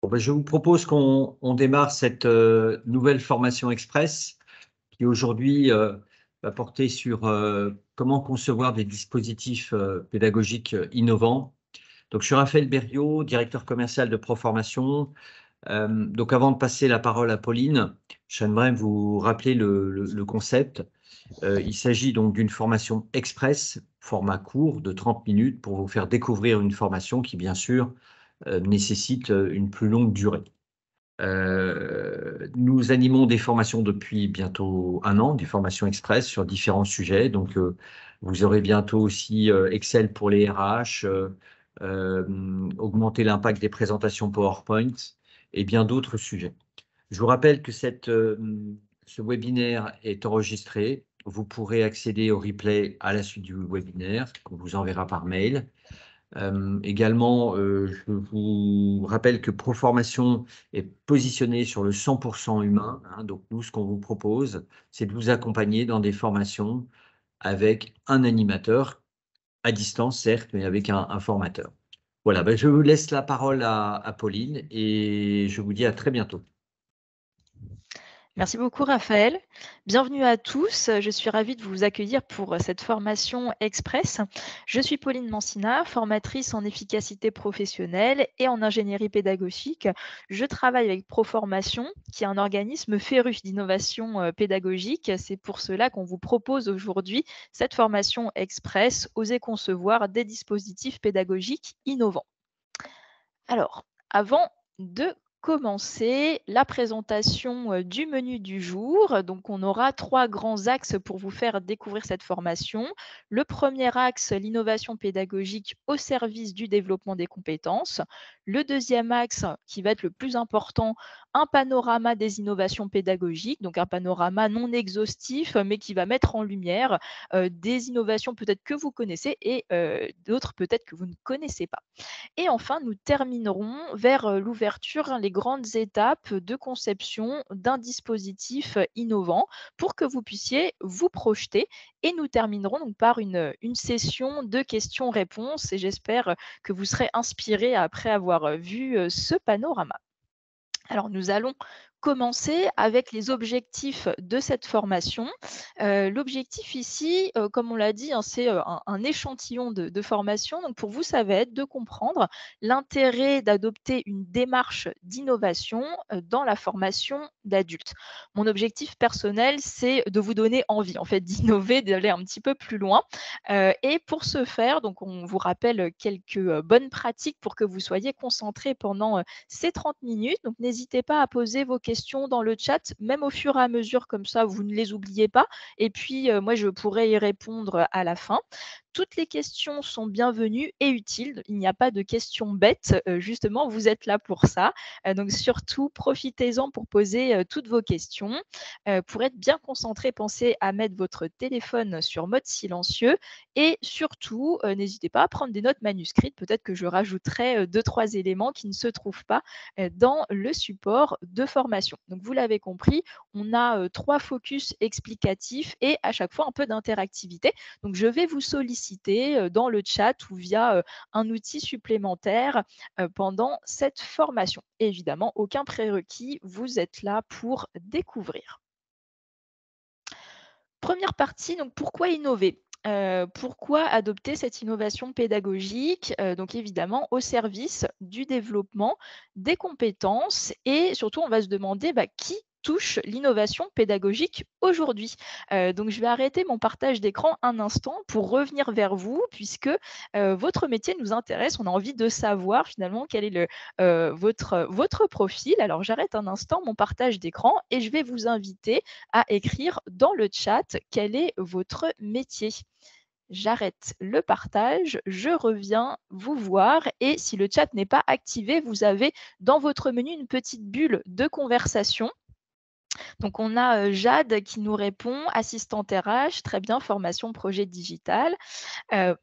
Bon, ben, je vous propose qu'on démarre cette nouvelle formation express qui aujourd'hui va porter sur comment concevoir des dispositifs pédagogiques innovants. Donc, je suis Raphaël Berriot, directeur commercial de Proformation. Donc, avant de passer la parole à Pauline, j'aimerais vous rappeler le concept. Il s'agit donc d'une formation express, format court de 30 minutes pour vous faire découvrir une formation qui, bien sûr, nécessite une plus longue durée. Nous animons des formations depuis bientôt 1 an, des formations express sur différents sujets. Donc, vous aurez bientôt aussi Excel pour les RH, augmenter l'impact des présentations PowerPoint et bien d'autres sujets. Je vous rappelle que ce webinaire est enregistré. Vous pourrez accéder au replay à la suite du webinaire qu'on vous enverra par mail. Également, je vous rappelle que Proformation est positionné sur le 100% humain. Donc, nous, ce qu'on vous propose, c'est de vous accompagner dans des formations avec un animateur, à distance, certes, mais avec un formateur. Voilà, ben, je vous laisse la parole à Pauline et je vous dis à très bientôt. Merci beaucoup Raphaël. Bienvenue à tous. Je suis ravie de vous accueillir pour cette formation express. Je suis Pauline Mancina, formatrice en efficacité professionnelle et en ingénierie pédagogique. Je travaille avec Proformation, qui est un organisme féru d'innovation pédagogique. C'est pour cela qu'on vous propose aujourd'hui cette formation express, Oser concevoir des dispositifs pédagogiques innovants. Alors, avant de commencer la présentation du menu du jour, donc on aura 3 grands axes pour vous faire découvrir cette formation. Le premier axe, l'innovation pédagogique au service du développement des compétences. Le deuxième axe, qui va être le plus important, un panorama des innovations pédagogiques, donc un panorama non exhaustif, mais qui va mettre en lumière des innovations peut-être que vous connaissez et d'autres peut-être que vous ne connaissez pas. Et enfin, nous terminerons vers l'ouverture, les grandes étapes de conception d'un dispositif innovant pour que vous puissiez vous projeter. Et nous terminerons donc par une session de questions-réponses et j'espère que vous serez inspirés après avoir vu ce panorama. Alors, nous allons commencer avec les objectifs de cette formation. L'objectif ici, comme on l'a dit, hein, c'est un échantillon de formation. Donc, pour vous, ça va être de comprendre l'intérêt d'adopter une démarche d'innovation dans la formation d'adultes. Mon objectif personnel, c'est de vous donner envie, en fait, d'innover, d'aller un petit peu plus loin. Et pour ce faire, donc, on vous rappelle quelques bonnes pratiques pour que vous soyez concentrés pendant ces 30 minutes. Donc, n'hésitez pas à poser vos questions dans le chat, même au fur et à mesure, comme ça, vous ne les oubliez pas. Et puis, moi, je pourrai y répondre à la fin. Toutes les questions sont bienvenues et utiles. Il n'y a pas de questions bêtes. Justement, vous êtes là pour ça. Donc, surtout, profitez-en pour poser toutes vos questions. Pour être bien concentré, pensez à mettre votre téléphone sur mode silencieux. Et surtout, n'hésitez pas à prendre des notes manuscrites. Peut-être que je rajouterai 2-3 éléments qui ne se trouvent pas dans le support de formation. Donc, vous l'avez compris, on a 3 focus explicatifs et à chaque fois un peu d'interactivité. Donc, je vais vous solliciter dans le chat ou via un outil supplémentaire pendant cette formation. Et évidemment, aucun prérequis, vous êtes là pour découvrir. Première partie, donc pourquoi innover? Pourquoi adopter cette innovation pédagogique? Donc évidemment au service du développement des compétences et surtout on va se demander, qui touche l'innovation pédagogique aujourd'hui? Donc je vais arrêter mon partage d'écran un instant pour revenir vers vous puisque, votre métier nous intéresse. On a envie de savoir finalement quel est votre profil. Alors j'arrête un instant mon partage d'écran et je vais vous inviter à écrire dans le chat quel est votre métier. J'arrête le partage, je reviens vous voir et si le chat n'est pas activé, vous avez dans votre menu une petite bulle de conversation. Donc on a Jade qui nous répond, assistante RH, très bien, formation projet digital.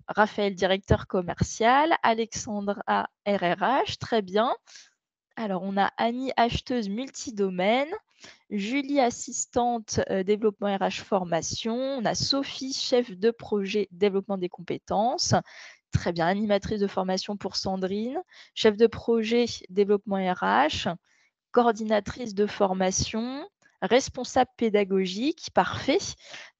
Raphaël, directeur commercial. Alexandra, RRH, très bien. Alors, on a Annie, acheteuse multidomaine. Julie, assistante développement RH formation. On a Sophie, chef de projet développement des compétences. Très bien, animatrice de formation pour Sandrine, chef de projet développement RH, coordinatrice de formation, responsable pédagogique, parfait.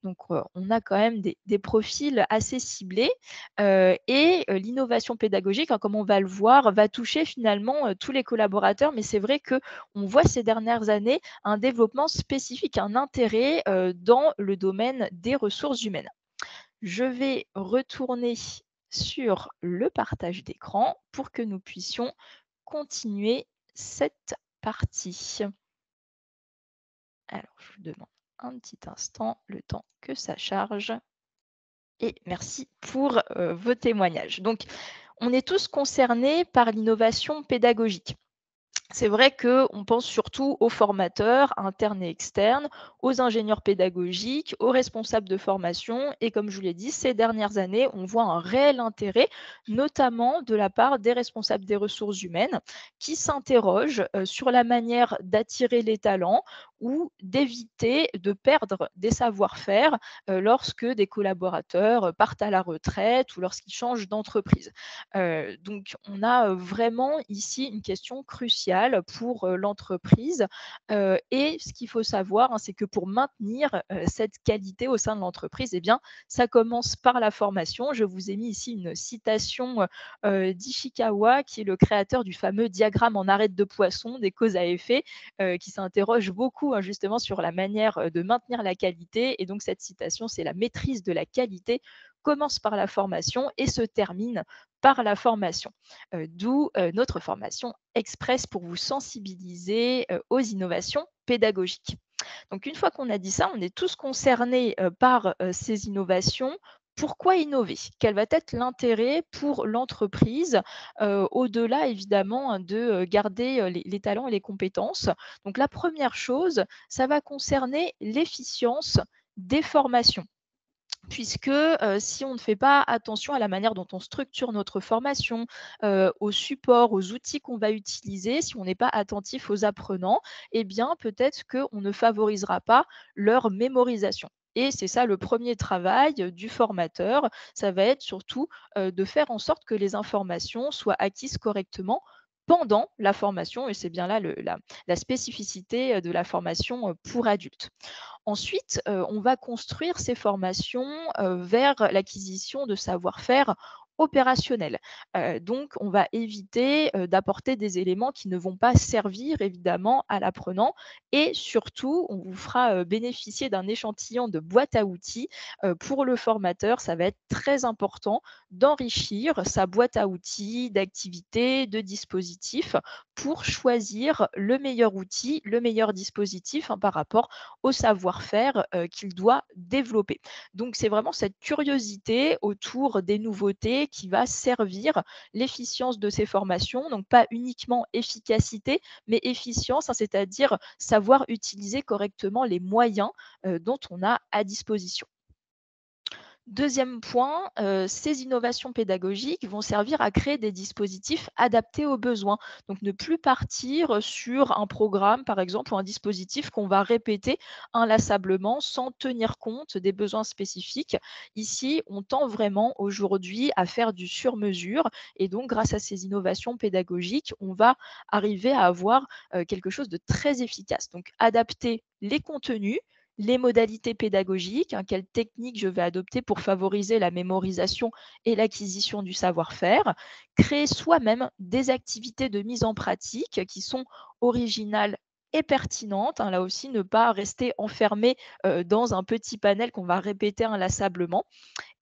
Donc, on a quand même des profils assez ciblés, et l'innovation pédagogique, hein, comme on va le voir, va toucher finalement, tous les collaborateurs. Mais c'est vrai qu'on voit ces dernières années un développement spécifique, un intérêt, dans le domaine des ressources humaines. Je vais retourner sur le partage d'écran pour que nous puissions continuer cette partie. Alors, je vous demande un petit instant, le temps que ça charge. Et merci pour vos témoignages. Donc, on est tous concernés par l'innovation pédagogique. C'est vrai qu'on pense surtout aux formateurs internes et externes, aux ingénieurs pédagogiques, aux responsables de formation. Et comme je vous l'ai dit, ces dernières années, on voit un réel intérêt, notamment de la part des responsables des ressources humaines, qui s'interrogent sur la manière d'attirer les talents ou d'éviter de perdre des savoir-faire lorsque des collaborateurs partent à la retraite ou lorsqu'ils changent d'entreprise. Donc, on a vraiment ici une question cruciale pour l'entreprise. Et ce qu'il faut savoir, hein, c'est que pour maintenir cette qualité au sein de l'entreprise, eh bien, ça commence par la formation. Je vous ai mis ici une citation d'Ishikawa, qui est le créateur du fameux diagramme en arête de poisson des causes à effet, qui s'interroge beaucoup, hein, justement sur la manière de maintenir la qualité. Et donc, cette citation, c'est: la maîtrise de la qualité commence par la formation et se termine par la formation. D'où notre formation express pour vous sensibiliser aux innovations pédagogiques. Donc, une fois qu'on a dit ça, on est tous concernés par ces innovations. Pourquoi innover? Quel va être l'intérêt pour l'entreprise, au-delà évidemment de garder les talents et les compétences? Donc, la première chose, ça va concerner l'efficience des formations. Puisque, si on ne fait pas attention à la manière dont on structure notre formation, aux supports, aux outils qu'on va utiliser, si on n'est pas attentif aux apprenants, eh bien, peut-être qu'on ne favorisera pas leur mémorisation. Et c'est ça le premier travail du formateur. Ça va être surtout, de faire en sorte que les informations soient acquises correctement pendant la formation, et c'est bien là la spécificité, de la formation, pour adultes. Ensuite, on va construire ces formations vers l'acquisition de savoir-faire opérationnels. Donc, on va éviter d'apporter des éléments qui ne vont pas servir évidemment à l'apprenant, et surtout, on vous fera bénéficier d'un échantillon de boîte à outils. Pour le formateur, ça va être très important d'enrichir sa boîte à outils, d'activités, de dispositifs pour choisir le meilleur outil, le meilleur dispositif, hein, par rapport au savoir-faire qu'il doit développer. Donc, c'est vraiment cette curiosité autour des nouveautés qui va servir l'efficience de ces formations. Donc, pas uniquement efficacité, mais efficience, hein, c'est-à-dire savoir utiliser correctement les moyens dont on a à disposition. Deuxième point, ces innovations pédagogiques vont servir à créer des dispositifs adaptés aux besoins. Donc, ne plus partir sur un programme, par exemple, ou un dispositif qu'on va répéter inlassablement sans tenir compte des besoins spécifiques. Ici, on tend vraiment aujourd'hui à faire du sur-mesure, et donc grâce à ces innovations pédagogiques, on va arriver à avoir quelque chose de très efficace. Donc, adapter les contenus, les modalités pédagogiques, hein, quelles techniques je vais adopter pour favoriser la mémorisation et l'acquisition du savoir-faire, créer soi-même des activités de mise en pratique qui sont originales et pertinentes, hein, là aussi, ne pas rester enfermé dans un petit panel qu'on va répéter inlassablement.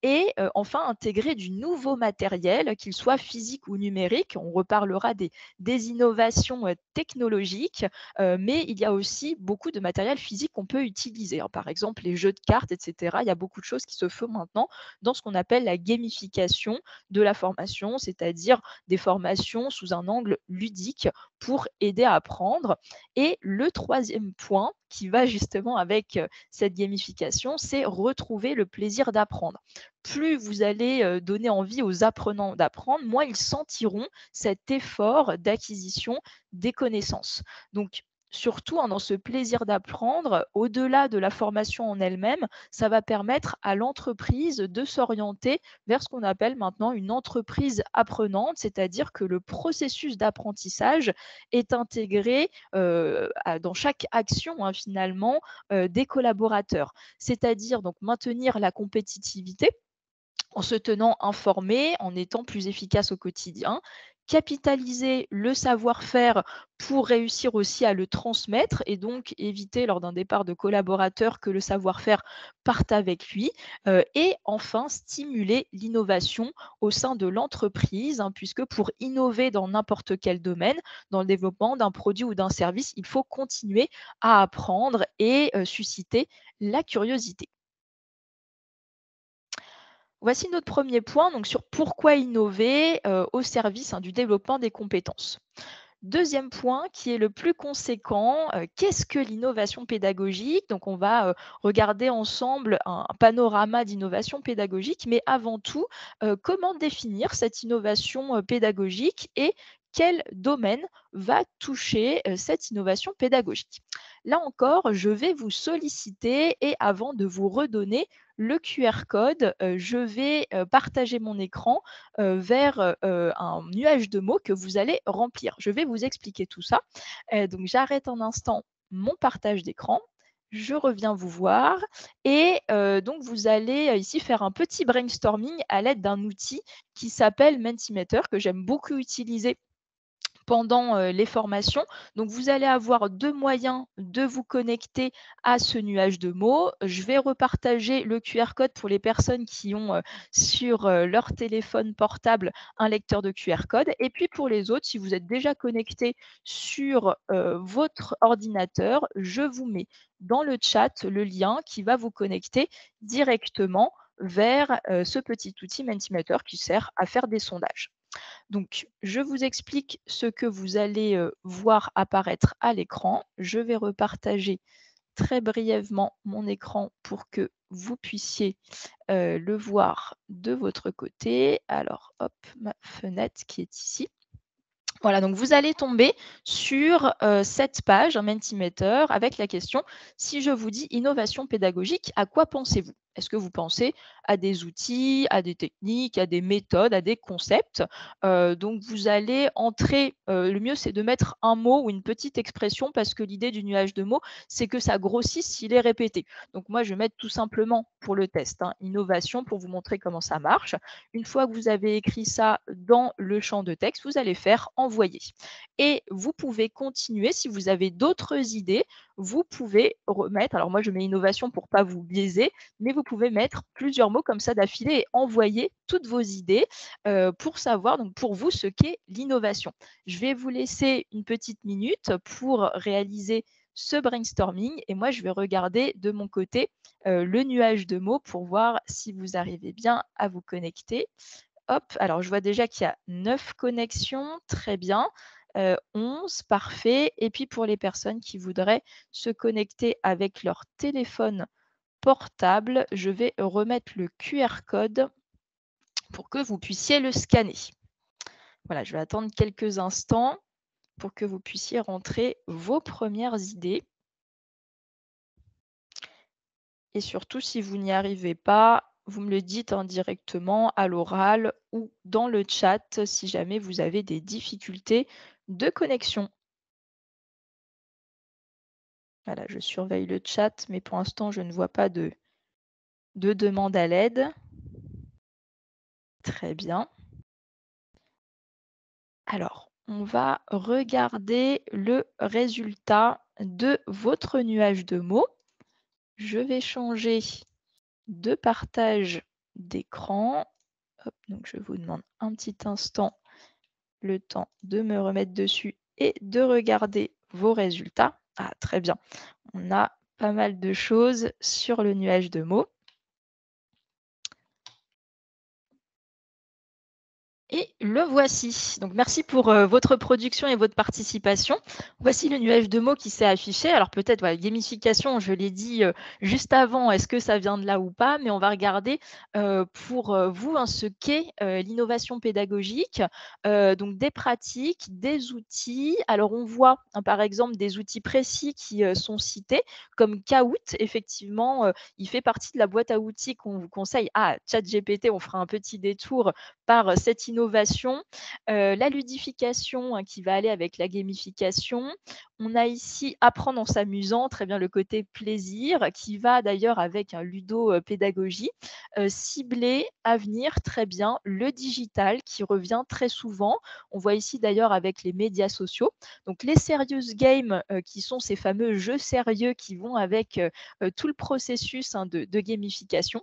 Et enfin, intégrer du nouveau matériel, qu'il soit physique ou numérique. On reparlera des innovations technologiques, mais il y a aussi beaucoup de matériel physique qu'on peut utiliser, hein. Par exemple, les jeux de cartes, et cetera. Il y a beaucoup de choses qui se font maintenant dans ce qu'on appelle la gamification de la formation, c'est-à-dire des formations sous un angle ludique pour aider à apprendre. Et le troisième point qui va justement avec cette gamification, c'est retrouver le plaisir d'apprendre. Plus vous allez donner envie aux apprenants d'apprendre, moins ils sentiront cet effort d'acquisition des connaissances. Donc, surtout hein, dans ce plaisir d'apprendre, au-delà de la formation en elle-même, ça va permettre à l'entreprise de s'orienter vers ce qu'on appelle maintenant une entreprise apprenante, c'est-à-dire que le processus d'apprentissage est intégré dans chaque action hein, finalement des collaborateurs, c'est-à-dire donc maintenir la compétitivité en se tenant informé, en étant plus efficace au quotidien, capitaliser le savoir-faire pour réussir aussi à le transmettre et donc éviter lors d'un départ de collaborateur que le savoir-faire parte avec lui, et enfin stimuler l'innovation au sein de l'entreprise, hein, puisque pour innover dans n'importe quel domaine, dans le développement d'un produit ou d'un service, il faut continuer à apprendre et susciter la curiosité. Voici notre premier point donc sur pourquoi innover au service hein, du développement des compétences. Deuxième point qui est le plus conséquent, qu'est-ce que l'innovation pédagogique? Donc on va regarder ensemble un panorama d'innovation pédagogique, mais avant tout, comment définir cette innovation pédagogique et quel domaine va toucher cette innovation pédagogique? Là encore, je vais vous solliciter et avant de vous redonner le QR code, je vais partager mon écran vers un nuage de mots que vous allez remplir. Je vais vous expliquer tout ça. Donc j'arrête un instant mon partage d'écran. Je reviens vous voir et donc vous allez ici faire un petit brainstorming à l'aide d'un outil qui s'appelle Mentimeter que j'aime beaucoup utiliser pendant, les formations. Donc vous allez avoir 2 moyens de vous connecter à ce nuage de mots. Je vais repartager le QR code pour les personnes qui ont, sur, leur téléphone portable un lecteur de QR code et puis pour les autres, si vous êtes déjà connectés sur, votre ordinateur, je vous mets dans le chat le lien qui va vous connecter directement vers, ce petit outil Mentimeter qui sert à faire des sondages. Donc, je vous explique ce que vous allez voir apparaître à l'écran. Je vais repartager très brièvement mon écran pour que vous puissiez le voir de votre côté. Alors, hop, ma fenêtre qui est ici. Voilà, donc vous allez tomber sur cette page, un Mentimeter, avec la question: «Si je vous dis innovation pédagogique, à quoi pensez-vous?» Est-ce que vous pensez à des outils, à des techniques, à des méthodes, à des concepts? Donc vous allez entrer, le mieux c'est de mettre un mot ou une petite expression parce que l'idée du nuage de mots, c'est que ça grossisse s'il est répété. Donc moi je vais mettre tout simplement pour le test, hein, innovation pour vous montrer comment ça marche. Une fois que vous avez écrit ça dans le champ de texte, vous allez faire envoyer. Et vous pouvez continuer si vous avez d'autres idées, vous pouvez remettre, alors moi je mets innovation pour pas vous biaiser, mais vous pouvez mettre plusieurs mots comme ça d'affilée et envoyer toutes vos idées pour savoir donc pour vous ce qu'est l'innovation. Je vais vous laisser une petite minute pour réaliser ce brainstorming et moi je vais regarder de mon côté le nuage de mots pour voir si vous arrivez bien à vous connecter. Hop, alors je vois déjà qu'il y a 9 connexions, très bien. 11, parfait. Et puis pour les personnes qui voudraient se connecter avec leur téléphone portable, je vais remettre le QR code pour que vous puissiez le scanner. Voilà, je vais attendre quelques instants pour que vous puissiez rentrer vos premières idées. Et surtout, si vous n'y arrivez pas, vous me le dites hein, directement à l'oral ou dans le chat si jamais vous avez des difficultés de connexion. Voilà, je surveille le chat, mais pour l'instant, je ne vois pas de demande à l'aide. Très bien. Alors, on va regarder le résultat de votre nuage de mots. Je vais changer de partage d'écran. Hop, donc je vous demande un petit instant le temps de me remettre dessus et de regarder vos résultats. Ah, très bien. On a pas mal de choses sur le nuage de mots. Et le voici. Donc merci pour, votre production et votre participation. Voici le nuage de mots qui s'est affiché. Alors peut-être, voilà, gamification, je l'ai dit, juste avant, est-ce que ça vient de là ou pas? Mais on va regarder, pour, vous, hein, ce qu'est, l'innovation pédagogique. Donc des pratiques, des outils. Alors on voit, hein, par exemple, des outils précis qui, sont cités comme Kahoot. Effectivement, il fait partie de la boîte à outils qu'on vous conseille. Ah, ChatGPT, on fera un petit détour par cette innovation. La ludification, hein, qui va aller avec la gamification. On a ici apprendre en s'amusant, très bien le côté plaisir, qui va d'ailleurs avec un ludo-pédagogie. Ciblé, avenir, très bien. Le digital qui revient très souvent. On voit ici d'ailleurs avec les médias sociaux. Donc les serious games, qui sont ces fameux jeux sérieux qui vont avec, tout le processus, hein, de gamification.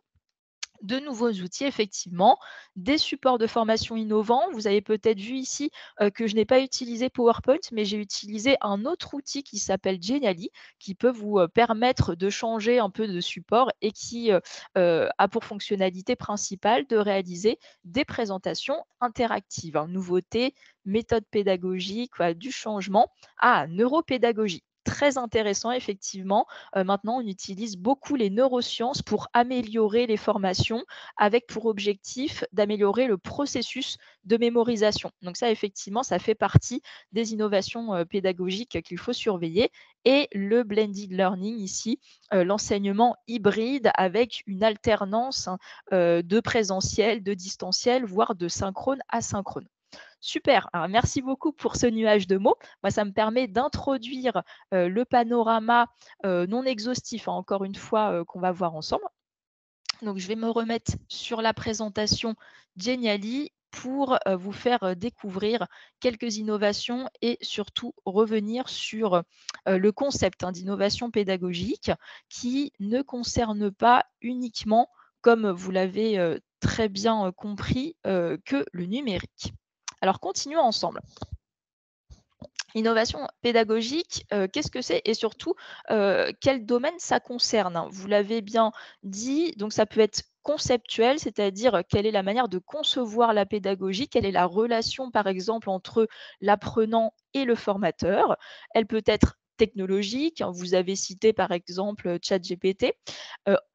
De nouveaux outils, effectivement, des supports de formation innovants. Vous avez peut-être vu ici que je n'ai pas utilisé PowerPoint, mais j'ai utilisé un autre outil qui s'appelle Genially, qui peut vous permettre de changer un peu de support et qui a pour fonctionnalité principale de réaliser des présentations interactives, hein. Nouveauté, méthode pédagogique, voilà, du changement. Ah, neuropédagogie. Très intéressant, effectivement. Maintenant, on utilise beaucoup les neurosciences pour améliorer les formations, avec pour objectif d'améliorer le processus de mémorisation. Donc ça, effectivement, ça fait partie des innovations pédagogiques qu'il faut surveiller. Et le blended learning ici, l'enseignement hybride avec une alternance, hein, de présentiel, de distanciel, voire de synchrone à synchrone. Super, alors merci beaucoup pour ce nuage de mots. Moi, ça me permet d'introduire, le panorama, non exhaustif, hein, encore une fois, qu'on va voir ensemble. Donc je vais me remettre sur la présentation Genially pour, vous faire, découvrir quelques innovations et surtout revenir sur, le concept, hein, d'innovation pédagogique qui ne concerne pas uniquement, comme vous l'avez, très bien, compris, que le numérique. Alors continuons ensemble. Innovation pédagogique, qu'est-ce que c'est? Et surtout, quel domaine ça concerne, hein? Vous l'avez bien dit, donc ça peut être conceptuel, c'est-à-dire, quelle est la manière de concevoir la pédagogie, quelle est la relation, par exemple, entre l'apprenant et le formateur. Elle peut être technologique, hein, vous avez cité, par exemple, ChatGPT.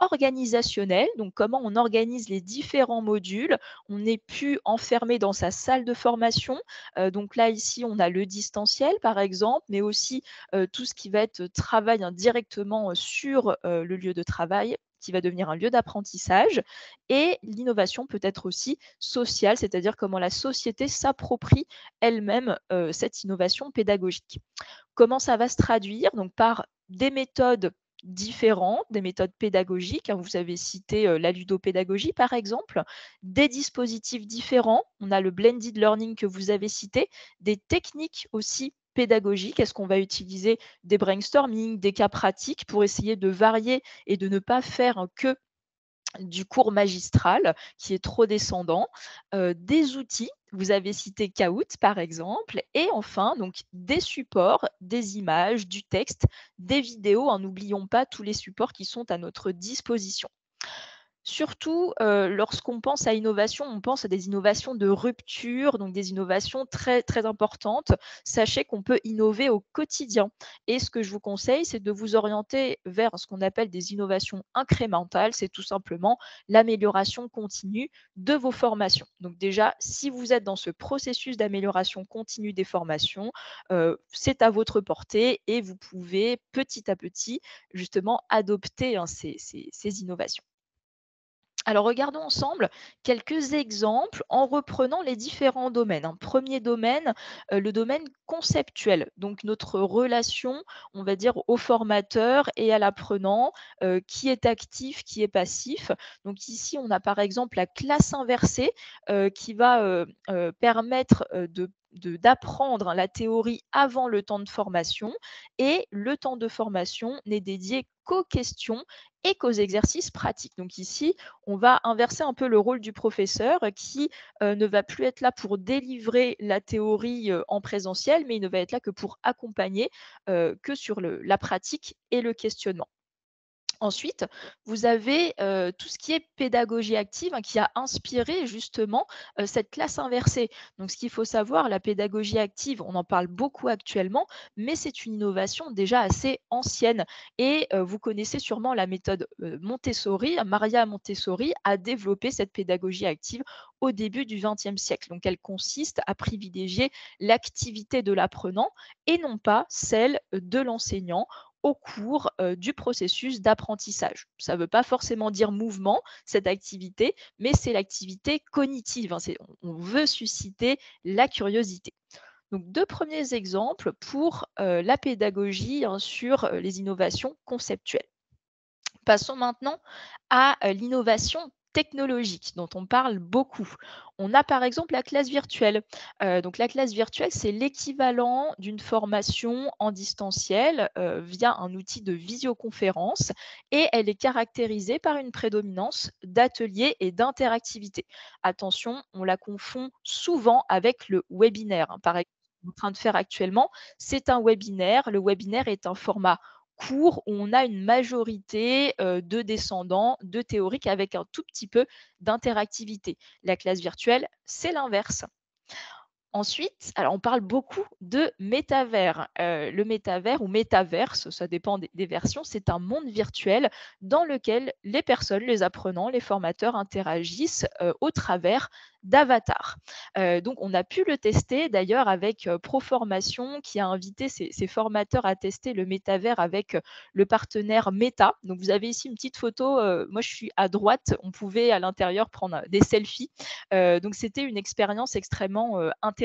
Organisationnelle, donc comment on organise les différents modules. On n'est plus enfermé dans sa salle de formation. Donc là, ici, on a le distanciel, par exemple, mais aussi tout ce qui va être travail, hein, directement sur le lieu de travail qui va devenir un lieu d'apprentissage. Et l'innovation peut être aussi sociale, c'est-à-dire comment la société s'approprie elle-même cette innovation pédagogique. Comment ça va se traduire? Donc par des méthodes différentes, des méthodes pédagogiques, hein. Vous avez cité, la ludopédagogie, par exemple, des dispositifs différents. On a le blended learning que vous avez cité, des techniques aussi pédagogiques. Est-ce qu'on va utiliser des brainstorming, des cas pratiques pour essayer de varier et de ne pas faire que du cours magistral qui est trop descendant, des outils, vous avez cité Kahoot par exemple, et enfin donc des supports, des images, du texte, des vidéos, hein, n'oublions pas tous les supports qui sont à notre disposition. Surtout, lorsqu'on pense à innovation, on pense à des innovations de rupture, donc des innovations très, très importantes. Sachez qu'on peut innover au quotidien et ce que je vous conseille, c'est de vous orienter vers ce qu'on appelle des innovations incrémentales. C'est tout simplement l'amélioration continue de vos formations. Donc déjà, si vous êtes dans ce processus d'amélioration continue des formations, c'est à votre portée et vous pouvez petit à petit justement adopter, hein, ces innovations. Alors regardons ensemble quelques exemples en reprenant les différents domaines, hein. Premier domaine, le domaine conceptuel, donc notre relation, on va dire, au formateur et à l'apprenant, qui est actif, qui est passif. Donc ici, on a par exemple la classe inversée, qui va, permettre, d'apprendre, hein, la théorie avant le temps de formation et le temps de formation n'est dédié qu'aux questions et qu'aux exercices pratiques. Donc ici, on va inverser un peu le rôle du professeur qui ne va plus être là pour délivrer la théorie en présentiel, mais il ne va être là que pour accompagner, que sur la pratique et le questionnement. Ensuite, vous avez, tout ce qui est pédagogie active, qui a inspiré justement, cette classe inversée. Donc ce qu'il faut savoir, la pédagogie active, on en parle beaucoup actuellement, mais c'est une innovation déjà assez ancienne et vous connaissez sûrement la méthode, Montessori. Maria Montessori a développé cette pédagogie active au début du XXe siècle. Donc elle consiste à privilégier l'activité de l'apprenant et non pas celle de l'enseignant au cours, du processus d'apprentissage. Ça ne veut pas forcément dire mouvement, cette activité, mais c'est l'activité cognitive, c'est on veut susciter la curiosité. Donc 2 premiers exemples pour, la pédagogie, sur, les innovations conceptuelles. Passons maintenant à l'innovation technologique dont on parle beaucoup. On a par exemple la classe virtuelle. Donc la classe virtuelle, c'est l'équivalent d'une formation en distanciel via un outil de visioconférence et elle est caractérisée par une prédominance d'ateliers et d'interactivité. Attention, on la confond souvent avec le webinaire, par exemple, ce qu'on est en train de faire actuellement, c'est un webinaire. Le webinaire est un format cours où on a une majorité, de descendants de théoriques avec un tout petit peu d'interactivité. La classe virtuelle, c'est l'inverse. Ensuite, alors on parle beaucoup de métavers. Le métavers ou métaverse, ça dépend des versions, c'est un monde virtuel dans lequel les personnes, les apprenants, les formateurs interagissent, au travers d'avatars. Donc on a pu le tester d'ailleurs avec, Proformation qui a invité ses formateurs à tester le métavers avec, le partenaire Meta. Donc vous avez ici une petite photo, moi je suis à droite, on pouvait à l'intérieur prendre, des selfies. Donc c'était une expérience extrêmement, intéressante.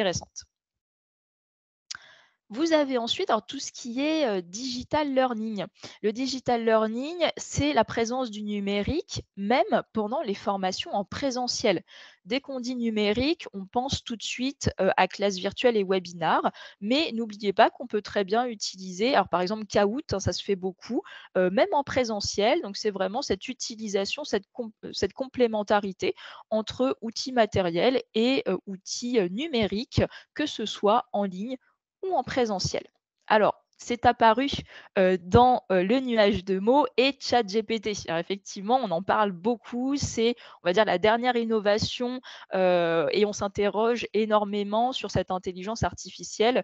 Vous avez ensuite alors tout ce qui est, digital learning. Le digital learning, c'est la présence du numérique, même pendant les formations en présentiel. Dès qu'on dit numérique, on pense tout de suite, à classe virtuelle et webinar, mais n'oubliez pas qu'on peut très bien utiliser alors par exemple Kahoot, ça se fait beaucoup, même en présentiel. Donc c'est vraiment cette utilisation, cette complémentarité entre outils matériels et outils, numériques, que ce soit en ligne ou en présentiel. Alors, c'est apparu, dans, le nuage de mots et ChatGPT. Alors effectivement, on en parle beaucoup, c'est, on va dire, la dernière innovation, et on s'interroge énormément sur cette intelligence artificielle,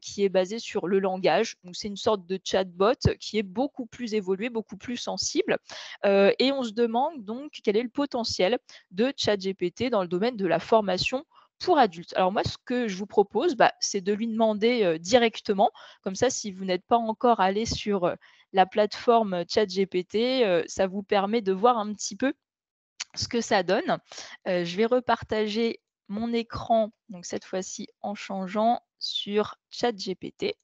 qui est basée sur le langage. Donc c'est une sorte de chatbot qui est beaucoup plus évolué, beaucoup plus sensible, et on se demande donc quel est le potentiel de ChatGPT dans le domaine de la formation pour adultes. Alors moi, ce que je vous propose, c'est de lui demander, directement. Comme ça, si vous n'êtes pas encore allé sur, la plateforme ChatGPT, ça vous permet de voir un petit peu ce que ça donne. Je vais repartager mon écran, donc cette fois-ci en changeant sur ChatGPT.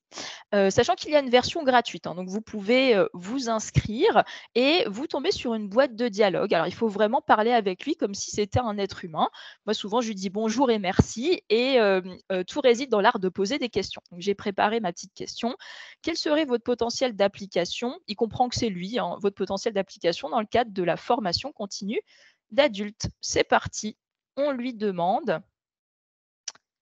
Sachant qu'il y a une version gratuite, donc vous pouvez, vous inscrire et vous tombez sur une boîte de dialogue. Alors il faut vraiment parler avec lui comme si c'était un être humain. Moi souvent je lui dis: «Bonjour et merci» et tout réside dans l'art de poser des questions. Donc j'ai préparé ma petite question. Quel serait votre potentiel d'application? Il comprend que c'est lui, votre potentiel d'application dans le cadre de la formation continue d'adultes. C'est parti, on lui demande.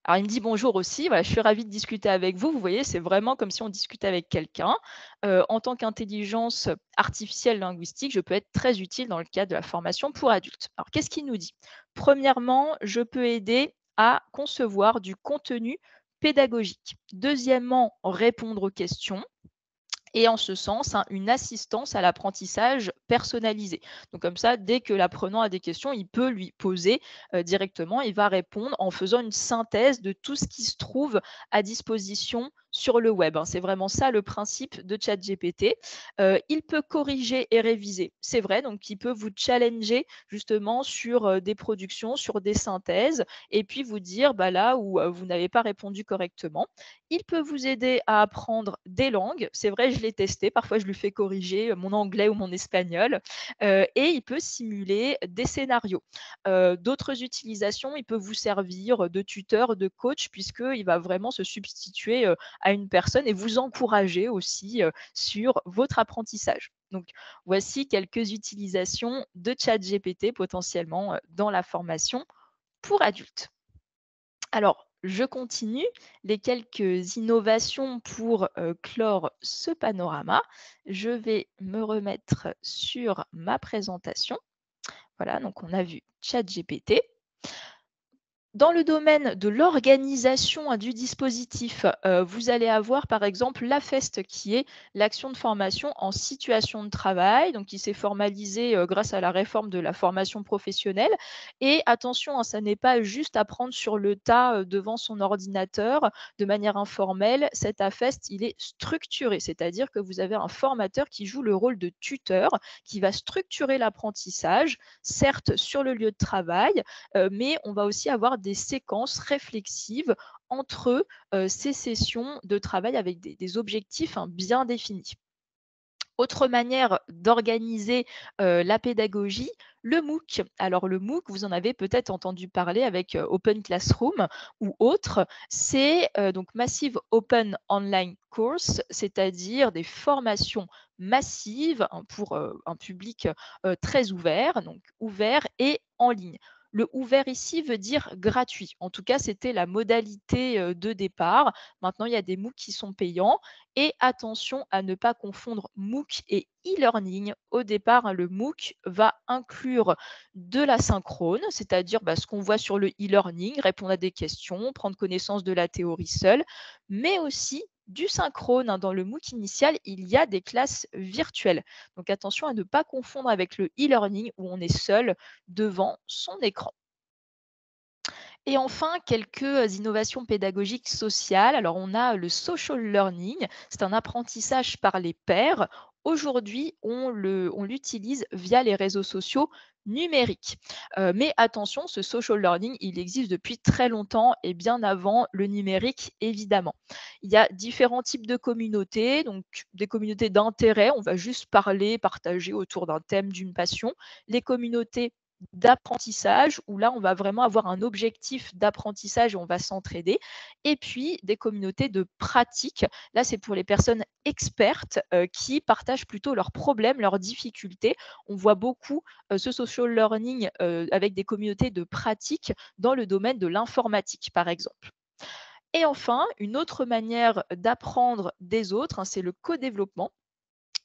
Alors, il me dit bonjour aussi, voilà, je suis ravie de discuter avec vous. Vous voyez, c'est vraiment comme si on discutait avec quelqu'un. En tant qu'intelligence artificielle linguistique, je peux être très utile dans le cadre de la formation pour adultes. Alors, qu'est-ce qu'il nous dit? Premièrement, je peux aider à concevoir du contenu pédagogique. Deuxièmement, répondre aux questions et en ce sens, une assistance à l'apprentissage personnalisé. Donc comme ça, dès que l'apprenant a des questions, il peut lui poser, directement. Il va répondre en faisant une synthèse de tout ce qui se trouve à disposition sur le web, C'est vraiment ça le principe de ChatGPT. Il peut corriger et réviser, c'est vrai, donc il peut vous challenger justement sur, des productions, sur des synthèses et puis vous dire, là où, vous n'avez pas répondu correctement. Il peut vous aider à apprendre des langues. C'est vrai, je l'ai testé. Parfois, je lui fais corriger mon anglais ou mon espagnol. Et il peut simuler des scénarios. D'autres utilisations, il peut vous servir de tuteur, de coach, puisqu'il va vraiment se substituer à une personne et vous encourager aussi sur votre apprentissage. Donc, voici quelques utilisations de ChatGPT potentiellement dans la formation pour adultes. Alors, je continue les quelques innovations pour clore ce panorama. Je vais me remettre sur ma présentation. Voilà, donc on a vu ChatGPT. Dans le domaine de l'organisation, du dispositif, vous allez avoir par exemple l'AFEST qui est l'action de formation en situation de travail, donc qui s'est formalisée, grâce à la réforme de la formation professionnelle et attention, hein, ça n'est pas juste apprendre sur le tas, devant son ordinateur de manière informelle. Cet AFEST, il est structuré, c'est-à-dire que vous avez un formateur qui joue le rôle de tuteur, qui va structurer l'apprentissage, certes sur le lieu de travail, mais on va aussi avoir des séquences réflexives entre ces sessions de travail avec des objectifs hein, bien définis. Autre manière d'organiser la pédagogie, le MOOC. Alors le MOOC, vous en avez peut-être entendu parler avec Open Classroom ou autre. C'est donc Massive Open Online Course, c'est-à-dire des formations massives hein, pour un public très ouvert, donc ouvert et en ligne. Le ouvert ici veut dire gratuit. En tout cas, c'était la modalité de départ. Maintenant, il y a des MOOC qui sont payants. Et attention à ne pas confondre MOOC et e-learning. Au départ, hein, le MOOC va inclure de l'asynchrone, c'est-à-dire ce qu'on voit sur le e-learning, répondre à des questions, prendre connaissance de la théorie seule, mais aussi du synchrone. Hein. Dans le MOOC initial, il y a des classes virtuelles. Donc attention à ne pas confondre avec le e-learning où on est seul devant son écran. Et enfin, quelques innovations pédagogiques sociales. Alors, on a le social learning, c'est un apprentissage par les pairs. Aujourd'hui, on l'utilise via les réseaux sociaux numériques. Mais attention, ce social learning, il existe depuis très longtemps et bien avant le numérique, évidemment. Il y a différents types de communautés, donc des communautés d'intérêt, on va juste parler, partager autour d'un thème, d'une passion. Les communautés d'apprentissage où là, on va vraiment avoir un objectif d'apprentissage et on va s'entraider. Et puis, des communautés de pratique. Là, c'est pour les personnes expertes qui partagent plutôt leurs problèmes, leurs difficultés. On voit beaucoup ce social learning avec des communautés de pratique dans le domaine de l'informatique, par exemple. Et enfin, une autre manière d'apprendre des autres, hein, c'est le co-développement.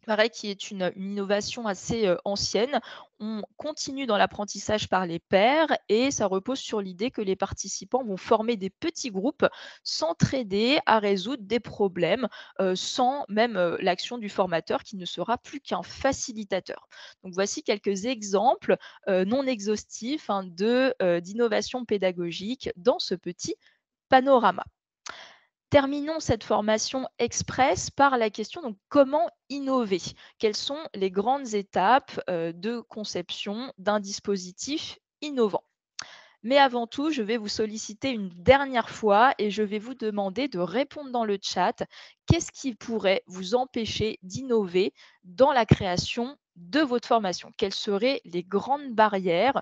Pareil, qui est une innovation assez, ancienne. On continue dans l'apprentissage par les pairs et ça repose sur l'idée que les participants vont former des petits groupes, s'entraider à résoudre des problèmes, sans même, l'action du formateur qui ne sera plus qu'un facilitateur. Donc voici quelques exemples, non exhaustifs, hein, d'innovation pédagogique dans ce petit panorama. Terminons cette formation express par la question donc comment innover? Quelles sont les grandes étapes de conception d'un dispositif innovant? Mais avant tout, je vais vous solliciter une dernière fois et je vais vous demander de répondre dans le chat. Qu'est-ce qui pourrait vous empêcher d'innover dans la création de votre formation? Quelles seraient les grandes barrières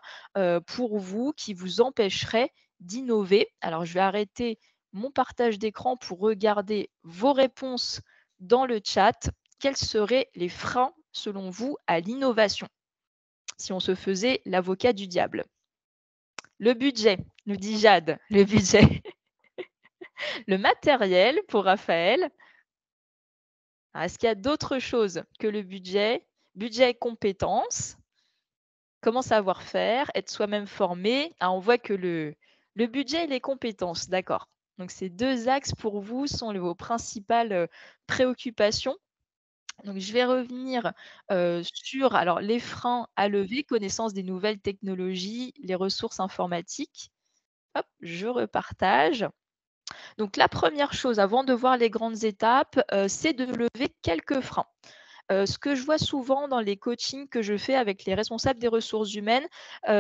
pour vous qui vous empêcheraient d'innover? Alors, je vais arrêter mon partage d'écran pour regarder vos réponses dans le chat. Quels seraient les freins, selon vous, à l'innovation? Si on se faisait l'avocat du diable. Le budget, nous dit Jade, le budget. Le matériel pour Raphaël. Alors, est-ce qu'il y a d'autres choses que le budget? Budget et compétences. Comment savoir faire? Être soi-même formé. Ah, on voit que le budget et les compétences, d'accord. Donc ces deux axes pour vous sont vos principales préoccupations. Donc je vais revenir sur alors, les freins à lever, connaissance des nouvelles technologies, les ressources informatiques. Hop, je repartage. Donc la première chose avant de voir les grandes étapes, c'est de lever quelques freins. Ce que je vois souvent dans les coachings que je fais avec les responsables des ressources humaines,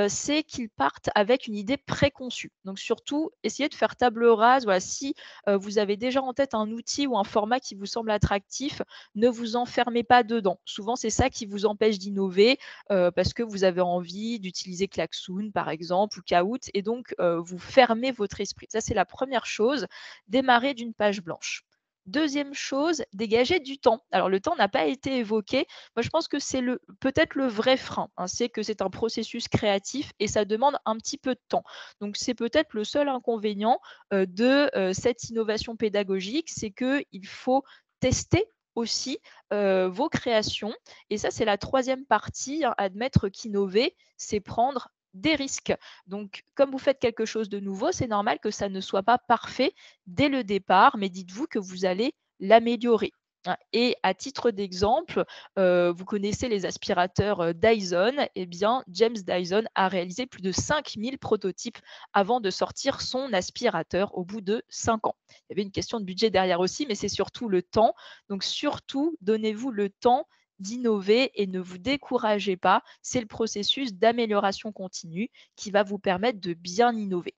c'est qu'ils partent avec une idée préconçue. Donc surtout, essayez de faire table rase. Voilà, si, vous avez déjà en tête un outil ou un format qui vous semble attractif, ne vous enfermez pas dedans. Souvent, c'est ça qui vous empêche d'innover, parce que vous avez envie d'utiliser Klaxoon, par exemple, ou Kahoot et donc, vous fermez votre esprit. Ça, c'est la première chose, démarrer d'une page blanche. Deuxième chose, dégager du temps. Alors le temps n'a pas été évoqué. Moi, je pense que c'est peut-être le vrai frein, hein. C'est que c'est un processus créatif et ça demande un petit peu de temps. Donc c'est peut-être le seul inconvénient, de cette innovation pédagogique, c'est qu'il faut tester aussi, vos créations et ça, c'est la troisième partie, hein, admettre qu'innover, c'est prendre des risques. Donc comme vous faites quelque chose de nouveau, c'est normal que ça ne soit pas parfait dès le départ, mais dites-vous que vous allez l'améliorer, hein. Et à titre d'exemple, vous connaissez les aspirateurs, Dyson, eh bien James Dyson a réalisé plus de 5 000 prototypes avant de sortir son aspirateur au bout de 5 ans. Il y avait une question de budget derrière aussi, mais c'est surtout le temps. Donc surtout, donnez-vous le temps d'innover et ne vous découragez pas. C'est le processus d'amélioration continue qui va vous permettre de bien innover.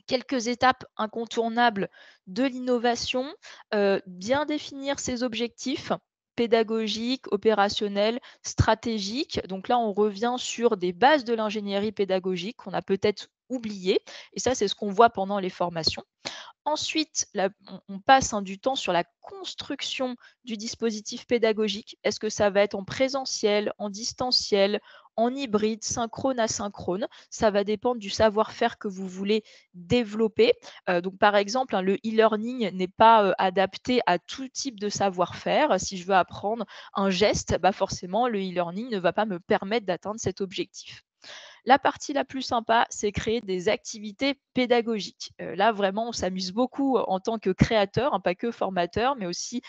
Quelques étapes incontournables de l'innovation, bien définir ses objectifs pédagogiques, opérationnels, stratégiques. Donc là, on revient sur des bases de l'ingénierie pédagogique qu'on a peut-être oubliées et ça, c'est ce qu'on voit pendant les formations. Ensuite, on passe, hein, du temps sur la construction du dispositif pédagogique. Est-ce que ça va être en présentiel, en distanciel, en hybride, synchrone, asynchrone? Ça va dépendre du savoir-faire que vous voulez développer. Donc par exemple, hein, le e-learning n'est pas, adapté à tout type de savoir-faire. Si je veux apprendre un geste, bah forcément le e-learning ne va pas me permettre d'atteindre cet objectif. La partie la plus sympa, c'est créer des activités pédagogiques. Là, vraiment, on s'amuse beaucoup en tant que créateur, hein, pas que formateur, mais aussi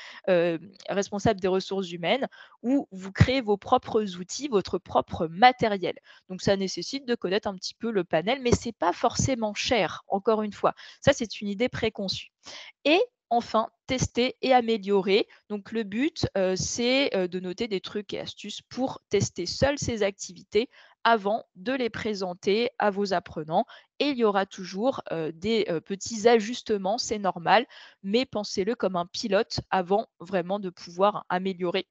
responsable des ressources humaines, où vous créez vos propres outils, votre propre matériel. Donc, ça nécessite de connaître un petit peu le panel, mais c'est pas forcément cher, encore une fois. Ça, c'est une idée préconçue. Et enfin, tester et améliorer. Donc le but, c'est, de noter des trucs et astuces pour tester seul ces activités avant de les présenter à vos apprenants et il y aura toujours, des, petits ajustements, c'est normal, mais pensez-le comme un pilote avant vraiment de pouvoir améliorer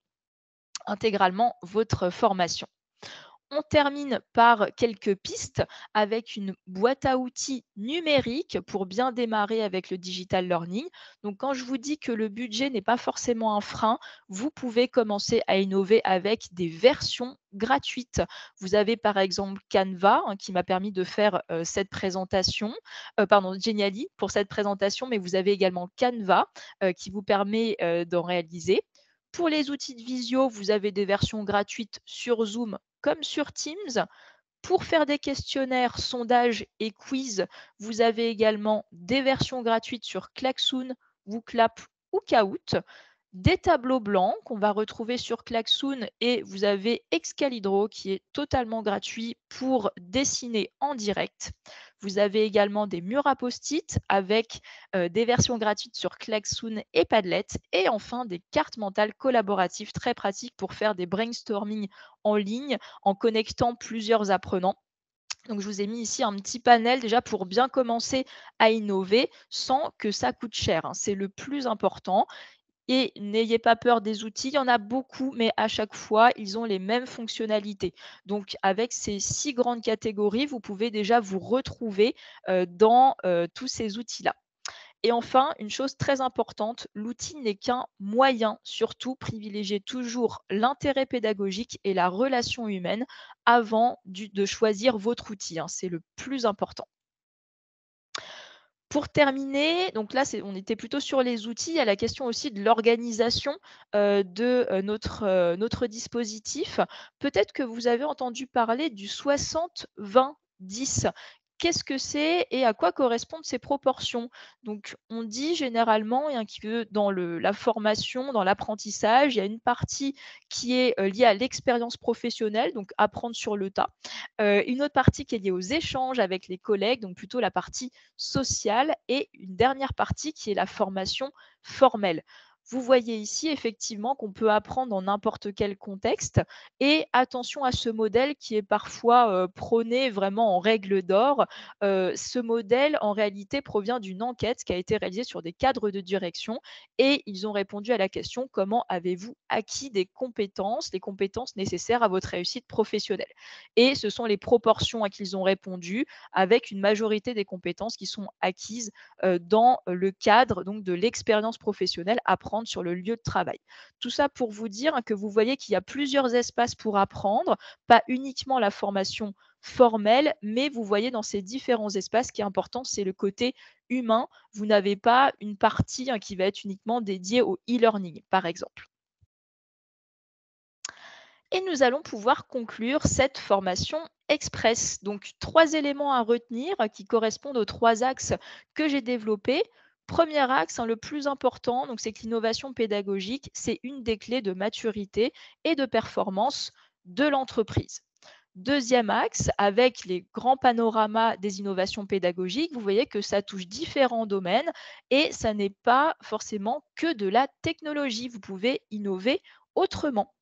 intégralement votre formation. On termine par quelques pistes avec une boîte à outils numérique pour bien démarrer avec le digital learning. Donc, quand je vous dis que le budget n'est pas forcément un frein, vous pouvez commencer à innover avec des versions gratuites. Vous avez par exemple Canva, hein, qui m'a permis de faire cette présentation, pardon, Geniali pour cette présentation, mais vous avez également Canva qui vous permet d'en réaliser. Pour les outils de visio, vous avez des versions gratuites sur Zoom comme sur Teams. Pour faire des questionnaires, sondages et quiz, vous avez également des versions gratuites sur Klaxoon, WooClap ou Kahoot. Des tableaux blancs qu'on va retrouver sur Klaxoon et vous avez Excalidro qui est totalement gratuit pour dessiner en direct. Vous avez également des murs à post-it avec des versions gratuites sur Klaxoon et Padlet et enfin des cartes mentales collaboratives très pratiques pour faire des brainstorming en ligne en connectant plusieurs apprenants. Donc, je vous ai mis ici un petit panel déjà pour bien commencer à innover sans que ça coûte cher, hein. C'est le plus important. Et n'ayez pas peur des outils, il y en a beaucoup, mais à chaque fois, ils ont les mêmes fonctionnalités. Donc avec ces 6 grandes catégories, vous pouvez déjà vous retrouver, dans, tous ces outils-là. Et enfin, une chose très importante, l'outil n'est qu'un moyen. Surtout, privilégiez toujours l'intérêt pédagogique et la relation humaine avant de choisir votre outil, hein, c'est le plus important. Pour terminer, donc là, on était plutôt sur les outils. Il y a la question aussi de l'organisation, de, notre dispositif. Peut-être que vous avez entendu parler du 60-20-10. Qu'est-ce que c'est et à quoi correspondent ces proportions? Donc on dit généralement hein, que dans la formation, dans l'apprentissage, il y a une partie qui est, liée à l'expérience professionnelle, donc apprendre sur le tas. Une autre partie qui est liée aux échanges avec les collègues, donc plutôt la partie sociale et une dernière partie qui est la formation formelle. Vous voyez ici effectivement qu'on peut apprendre dans n'importe quel contexte et attention à ce modèle qui est parfois, prôné vraiment en règle d'or. Ce modèle, en réalité, provient d'une enquête qui a été réalisée sur des cadres de direction et ils ont répondu à la question: «Comment avez-vous acquis des compétences, les compétences nécessaires à votre réussite professionnelle?» Et ce sont les proportions à qui ils ont répondu avec une majorité des compétences qui sont acquises, dans le cadre donc de l'expérience professionnelle, apprendre sur le lieu de travail. Tout ça pour vous dire que vous voyez qu'il y a plusieurs espaces pour apprendre, pas uniquement la formation formelle, mais vous voyez dans ces différents espaces, ce qui est important, c'est le côté humain. Vous n'avez pas une partie, qui va être uniquement dédiée au e-learning, par exemple. Et nous allons pouvoir conclure cette formation express. Donc, 3 éléments à retenir qui correspondent aux 3 axes que j'ai développés. Premier axe, le plus important, donc c'est que l'innovation pédagogique, c'est une des clés de maturité et de performance de l'entreprise. Deuxième axe, avec les grands panoramas des innovations pédagogiques, vous voyez que ça touche différents domaines et ça n'est pas forcément que de la technologie. Vous pouvez innover autrement.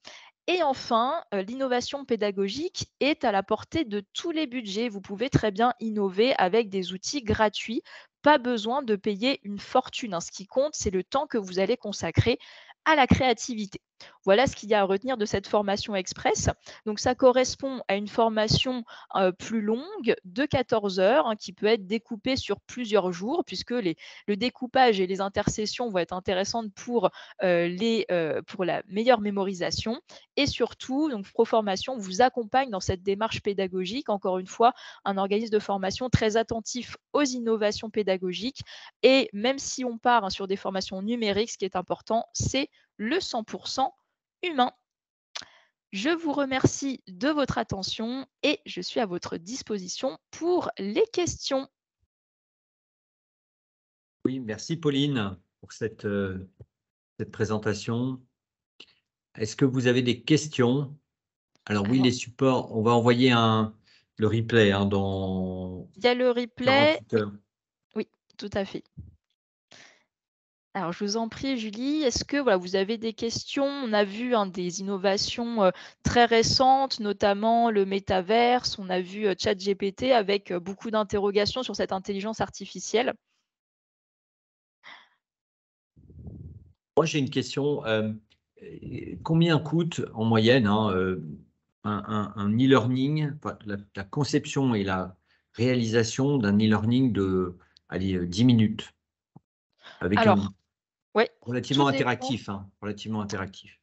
Et enfin, l'innovation pédagogique est à la portée de tous les budgets. Vous pouvez très bien innover avec des outils gratuits. Pas besoin de payer une fortune, hein. Ce qui compte, c'est le temps que vous allez consacrer à la créativité. Voilà ce qu'il y a à retenir de cette formation express. Donc ça correspond à une formation, plus longue de 14 heures, qui peut être découpée sur plusieurs jours puisque le découpage et les intercessions vont être intéressantes pour la meilleure mémorisation et surtout, donc Proformation vous accompagne dans cette démarche pédagogique. Encore une fois, un organisme de formation très attentif aux innovations pédagogiques. Et même si on part sur des formations numériques, ce qui est important, c'est le 100% humain. Je vous remercie de votre attention et je suis à votre disposition pour les questions. Oui, merci Pauline pour cette présentation. Est-ce que vous avez des questions? Alors oui, Alors, les supports, on va envoyer le replay dans il y a le replay. 48 Oui, heures. oui, tout à fait. Alors, je vous en prie, Julie, est-ce que voilà, vous avez des questions? On a vu des innovations très récentes, notamment le métaverse. On a vu ChatGPT avec beaucoup d'interrogations sur cette intelligence artificielle. Moi, j'ai une question. Combien coûte en moyenne un e-learning, enfin, la conception et la réalisation d'un e-learning de, allez, 10 minutes, avec un Alors, ouais, tout relativement dépend. interactif, relativement interactif.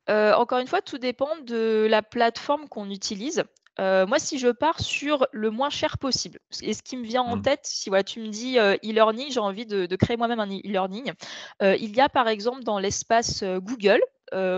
Encore une fois, tout dépend de la plateforme qu'on utilise. Moi, si je pars sur le moins cher possible et ce qui me vient en Hmm. tête, si voilà, tu me dis, e-learning, j'ai envie de créer moi-même un e-learning. Il y a par exemple dans l'espace, Google,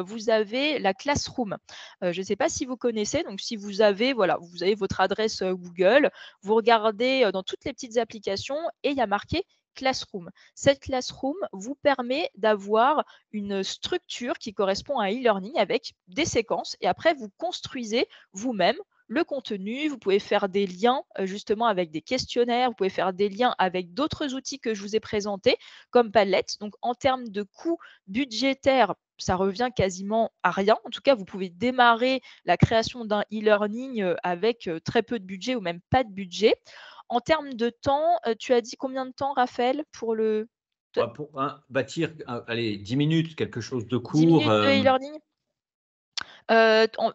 vous avez la Classroom. Je ne sais pas si vous connaissez, donc si vous avez voilà, vous avez votre adresse, Google, vous regardez, dans toutes les petites applications et il y a marqué Classroom. Cette Classroom vous permet d'avoir une structure qui correspond à un e-learning avec des séquences et après vous construisez vous-même le contenu. Vous pouvez faire des liens justement avec des questionnaires, vous pouvez faire des liens avec d'autres outils que je vous ai présentés comme Padlet. Donc en termes de coûts budgétaires, ça revient quasiment à rien. En tout cas, vous pouvez démarrer la création d'un e-learning avec très peu de budget ou même pas de budget. En termes de temps, tu as dit combien de temps, Raphaël, pour le Ouais, pour bâtir, allez, 10 minutes, quelque chose de 10 court, minutes de e-learning?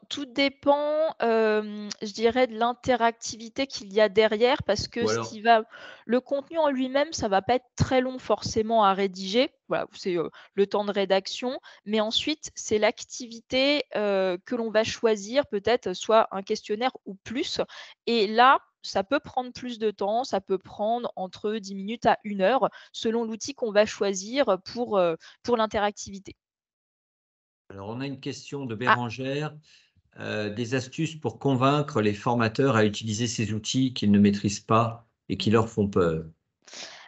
Tout dépend, je dirais de l'interactivité qu'il y a derrière parce que ou alors, le contenu en lui-même, ça va pas être très long forcément à rédiger. Voilà, c'est, le temps de rédaction, mais ensuite, c'est l'activité, que l'on va choisir, peut-être soit un questionnaire ou plus et là, ça peut prendre plus de temps, ça peut prendre entre 10 minutes à 1 heure selon l'outil qu'on va choisir, pour l'interactivité. alors on a une question de Ah! Bérangère. Des astuces pour convaincre les formateurs à utiliser ces outils qu'ils ne maîtrisent pas et qui leur font peur.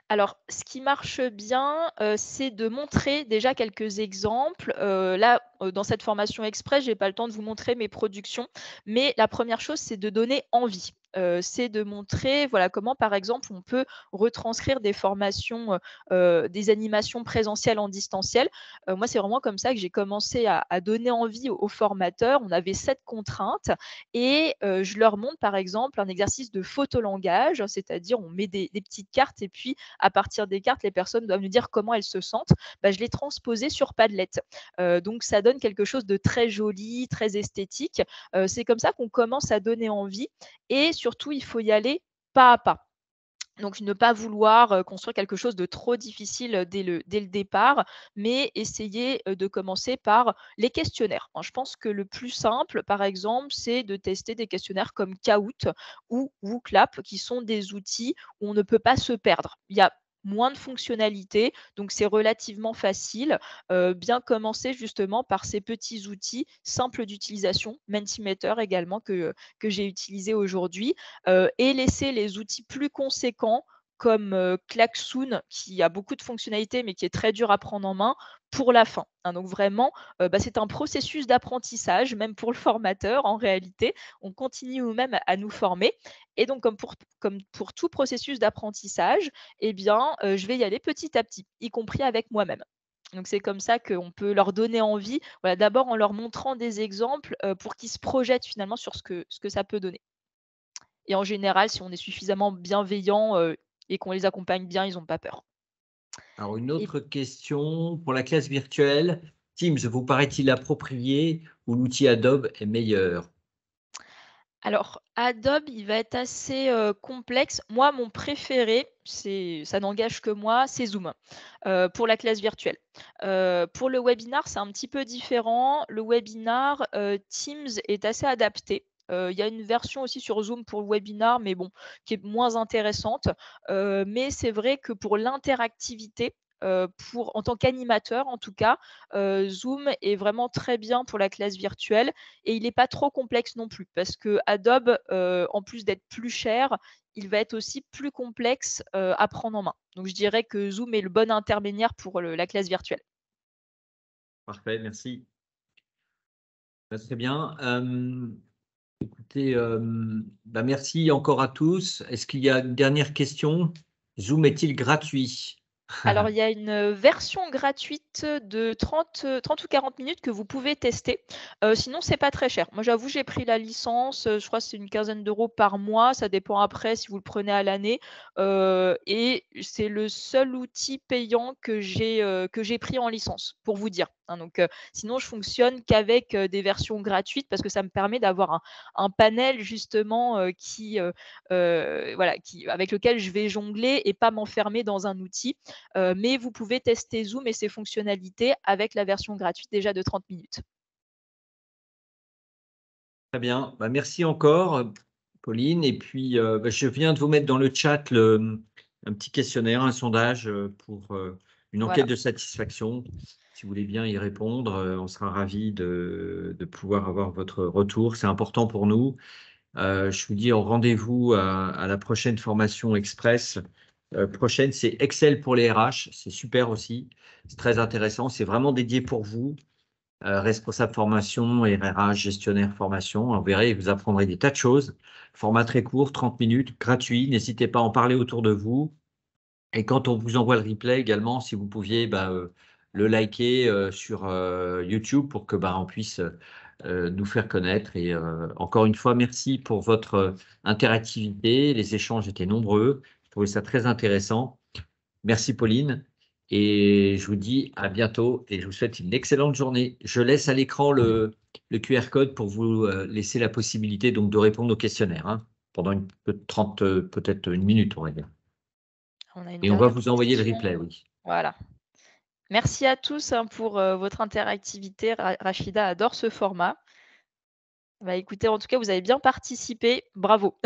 Alors, ce qui marche bien, c'est de montrer déjà quelques exemples. Là, dans cette formation express, j'ai pas le temps de vous montrer mes productions, mais la première chose, c'est de donner envie. c'est de montrer, voilà, comment, par exemple, on peut retranscrire des formations, des animations présentielles en distanciel. Moi, c'est vraiment comme ça que j'ai commencé à donner envie aux formateurs. On avait 7 contraintes et je leur montre, par exemple, un exercice de photolangage, c'est-à-dire on met des petites cartes et puis à partir des cartes, les personnes doivent nous dire comment elles se sentent. Bah, je l'ai transposé sur Padlet. Donc ça donne quelque chose de très joli, très esthétique. C'est comme ça qu'on commence à donner envie et surtout, il faut y aller pas à pas. Donc ne pas vouloir, construire quelque chose de trop difficile, dès le départ, mais essayer, de commencer par les questionnaires, hein. Je pense que le plus simple, par exemple, c'est de tester des questionnaires comme Kahoot ou WooClap, qui sont des outils où on ne peut pas se perdre. Il y a moins de fonctionnalités, donc c'est relativement facile. Bien commencer justement par ces petits outils simples d'utilisation, Mentimeter également que j'ai utilisé aujourd'hui, et laisser les outils plus conséquents comme, Klaxoon qui a beaucoup de fonctionnalités, mais qui est très dur à prendre en main, pour la fin, hein. Donc vraiment, bah, c'est un processus d'apprentissage, même pour le formateur en réalité. On continue nous-mêmes à nous former et donc comme pour tout processus d'apprentissage, eh bien, je vais y aller petit à petit, y compris avec moi-même. Donc c'est comme ça qu'on peut leur donner envie, voilà, d'abord en leur montrant des exemples, pour qu'ils se projettent finalement sur ce que ça peut donner. Et en général, si on est suffisamment bienveillant, et qu'on les accompagne bien, ils ont pas peur. Alors une Et autre question pour la classe virtuelle, Teams vous paraît-il approprié ou l'outil Adobe est meilleur? alors Adobe, il va être assez, complexe. Moi, mon préféré, ça n'engage que moi, c'est Zoom, pour la classe virtuelle. Pour le webinar, c'est un petit peu différent. Le webinar, Teams est assez adapté. Il y a une version aussi sur Zoom pour le webinar, mais bon, qui est moins intéressante. Mais c'est vrai que pour l'interactivité, en tant qu'animateur en tout cas, Zoom est vraiment très bien pour la classe virtuelle et il n'est pas trop complexe non plus parce que Adobe, en plus d'être plus cher, il va être aussi plus complexe, à prendre en main. Donc je dirais que Zoom est le bon intermédiaire pour la classe virtuelle. Parfait, merci. Bah, très bien. Écoutez, bah, merci encore à tous. Est-ce qu'il y a une dernière question? Zoom est-il gratuit? Alors, il y a une version gratuite de 30 ou 40 minutes que vous pouvez tester. Sinon, c'est pas très cher. Moi, j'avoue, j'ai pris la licence, je crois que c'est une quinzaine d'euros par mois. Ça dépend après si vous le prenez à l'année. Et c'est le seul outil payant que j'ai pris en licence, pour vous dire, hein. Donc, sinon, je fonctionne qu'avec, des versions gratuites parce que ça me permet d'avoir un panel justement, voilà, avec lequel je vais jongler et pas m'enfermer dans un outil. Mais vous pouvez tester Zoom et ses fonctionnalités avec la version gratuite déjà de 30 minutes. Très bien. Bah, merci encore, Pauline. Et puis, bah, je viens de vous mettre dans le chat un petit questionnaire, un sondage pour une Voilà. enquête de satisfaction. Si vous voulez bien y répondre, on sera ravis de pouvoir avoir votre retour. C'est important pour nous. Je vous dis au rendez-vous à la prochaine formation express. Prochaine, c'est Excel pour les RH. C'est super aussi. C'est très intéressant. C'est vraiment dédié pour vous. Responsable formation, RH, gestionnaire formation. Vous verrez, vous apprendrez des tas de choses. Format très court, 30 minutes, gratuit. N'hésitez pas à en parler autour de vous. Et quand on vous envoie le replay également, si vous pouviez bah, le liker sur YouTube pour que bah, on puisse nous faire connaître. Et encore une fois, merci pour votre interactivité. Les échanges étaient nombreux. Je trouvais ça très intéressant. Merci Pauline. Et je vous dis à bientôt et je vous souhaite une excellente journée. Je laisse à l'écran le QR code pour vous laisser la possibilité donc de répondre aux questionnaires hein, pendant 30, peut-être une minute, on va dire. On a une Et on va dernière vous envoyer le question. replay, oui. Voilà. Merci à tous, hein, pour, votre interactivité. Rachida adore ce format. Bah, écoutez, en tout cas, vous avez bien participé. Bravo.